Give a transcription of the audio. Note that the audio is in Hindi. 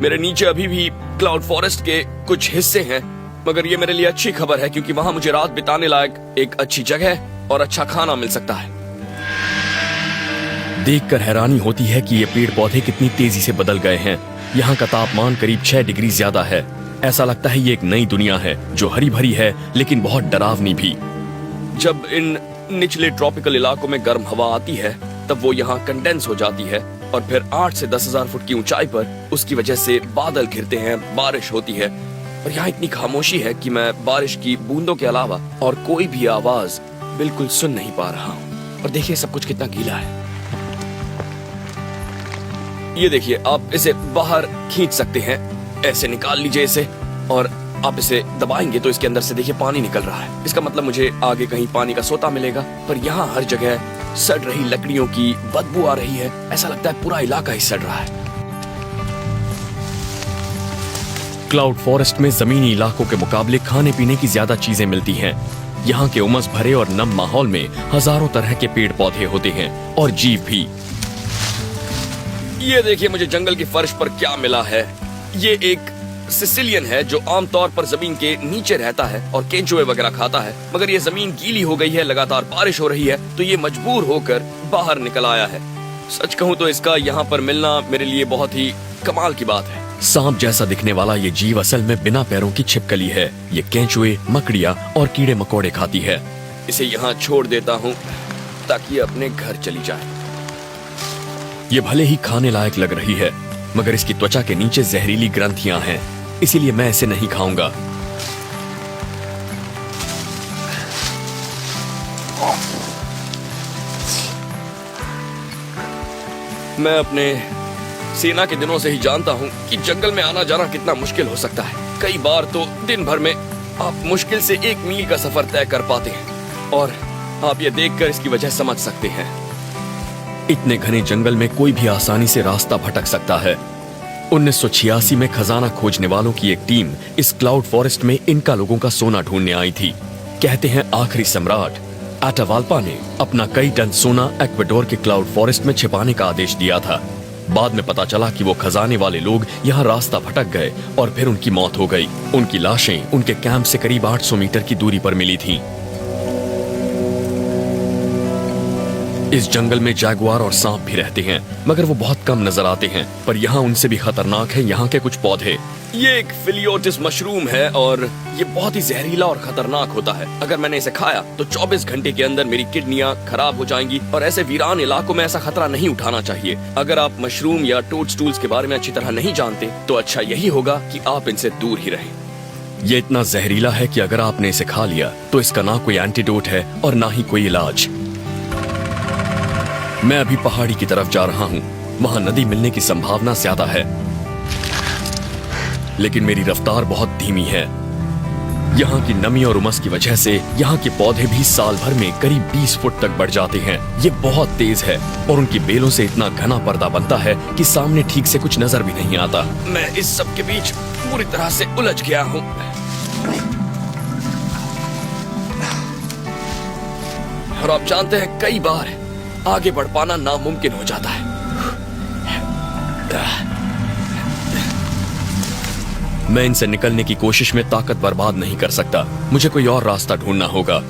मेरे नीचे अभी भी क्लाउड फॉरेस्ट के कुछ हिस्से हैं, मगर ये मेरे लिए अच्छी खबर है क्योंकि वहाँ मुझे रात बिताने लायक एक अच्छी जगह और अच्छा खाना मिल सकता है। देखकर हैरानी होती है कि ये पेड़ पौधे कितनी तेजी से बदल गए हैं। यहाँ का तापमान करीब 6 डिग्री ज्यादा है। ऐसा लगता है ये एक नई दुनिया है जो हरी भरी है लेकिन बहुत डरावनी भी। जब इन निचले ट्रॉपिकल इलाकों में गर्म हवा आती है तब वो यहाँ कंडेंस हो जाती है और फिर 8 से 10,000 फुट की ऊंचाई पर उसकी वजह से बादल घिरते हैं, बारिश होती है और यहाँ इतनी खामोशी है कि मैं बारिश की बूंदों के अलावा और कोई भी आवाज बिल्कुल सुन नहीं पा रहा हूँ। और देखिए सब कुछ कितना गीला है। ये देखिए, आप इसे बाहर खींच सकते हैं, ऐसे निकाल लीजिए इसे और आप इसे दबाएंगे तो इसके अंदर से देखिए पानी निकल रहा है। इसका मतलब मुझे आगे कहीं पानी का सोता मिलेगा। पर यहाँ हर जगह सड़ रही लकड़ियों की बदबू आ रही है। ऐसा लगता है पूरा इलाका ही सड़ रहा है। क्लाउड फॉरेस्ट में जमीनी इलाकों के मुकाबले खाने पीने की ज्यादा चीजें मिलती हैं। यहाँ के उमस भरे और नम माहौल में हजारों तरह के पेड़ पौधे होते हैं और जीव भी। ये देखिए मुझे जंगल की फर्श पर क्या मिला है। ये एक सिसिलियन है जो आमतौर पर जमीन के नीचे रहता है और केंचुए वगैरह खाता है, मगर ये जमीन गीली हो गई है, लगातार बारिश हो रही है तो ये मजबूर होकर बाहर निकल आया है। सच कहूँ तो इसका यहाँ पर मिलना मेरे लिए बहुत ही कमाल की बात है। सांप जैसा दिखने वाला ये जीव असल में बिना पैरों की छिपकली है। ये केंचुए, मकड़ियाँ और कीड़े मकोड़े खाती है। इसे यहाँ छोड़ देता हूँ ताकि अपने घर चली जाए। ये भले ही खाने लायक लग रही है मगर इसकी त्वचा के नीचे जहरीली ग्रंथियां हैं, इसीलिए मैं इसे नहीं खाऊंगा। मैं अपने सेना के दिनों से ही जानता हूं कि जंगल में आना जाना कितना मुश्किल हो सकता है। कई बार तो दिन भर में आप मुश्किल से 1 मील का सफर तय कर पाते हैं और आप ये देखकर इसकी वजह समझ सकते हैं। इतने घने जंगल में कोई भी आसानी से रास्ता भटक सकता है। 1986 में खजाना खोजने वालों की एक टीम इस क्लाउड फॉरेस्ट में इनका लोगों का सोना ढूंढने आई थी। कहते हैं आखिरी सम्राट एटावाल्पा ने अपना कई टन सोना इक्वाडोर के क्लाउड फॉरेस्ट में छिपाने का आदेश दिया था। बाद में पता चला कि वो खजाने वाले लोग यहाँ रास्ता भटक गए और फिर उनकी मौत हो गई। उनकी लाशें उनके कैंप से करीब 800 मीटर की दूरी पर मिली थी। इस जंगल में जैगुआर और सांप भी रहते हैं मगर वो बहुत कम नजर आते हैं। पर यहाँ उनसे भी खतरनाक है यहाँ के कुछ पौधे। ये एक फिलियोटिस मशरूम है और ये बहुत ही जहरीला और खतरनाक होता है। अगर मैंने इसे खाया तो 24 घंटे के अंदर मेरी किडनियां खराब हो जाएंगी और ऐसे वीरान इलाकों में ऐसा खतरा नहीं उठाना चाहिए। अगर आप मशरूम या टोडस्टूल्स के बारे में अच्छी तरह नहीं जानते तो अच्छा यही होगा कि आप इनसे दूर ही रहें। ये इतना जहरीला है कि अगर आपने इसे खा लिया तो इसका ना कोई एंटीडोट है और ना ही कोई इलाज। मैं अभी पहाड़ी की तरफ जा रहा हूँ। वहाँ नदी मिलने की संभावना ज्यादा है लेकिन मेरी रफ्तार बहुत धीमी है। यहाँ की नमी और उमस की वजह से यहाँ के पौधे भी साल भर में करीब 20 फुट तक बढ़ जाते हैं। ये बहुत तेज है और उनकी बेलों से इतना घना पर्दा बनता है कि सामने ठीक से कुछ नजर भी नहीं आता। मैं इस सब के बीच पूरी तरह से उलझ गया हूँ। और आप जानते हैं कई बार आगे बढ़ पाना नामुमकिन हो जाता है। मैं इनसे निकलने की कोशिश में ताकत बर्बाद नहीं कर सकता। मुझे कोई और रास्ता ढूंढना होगा।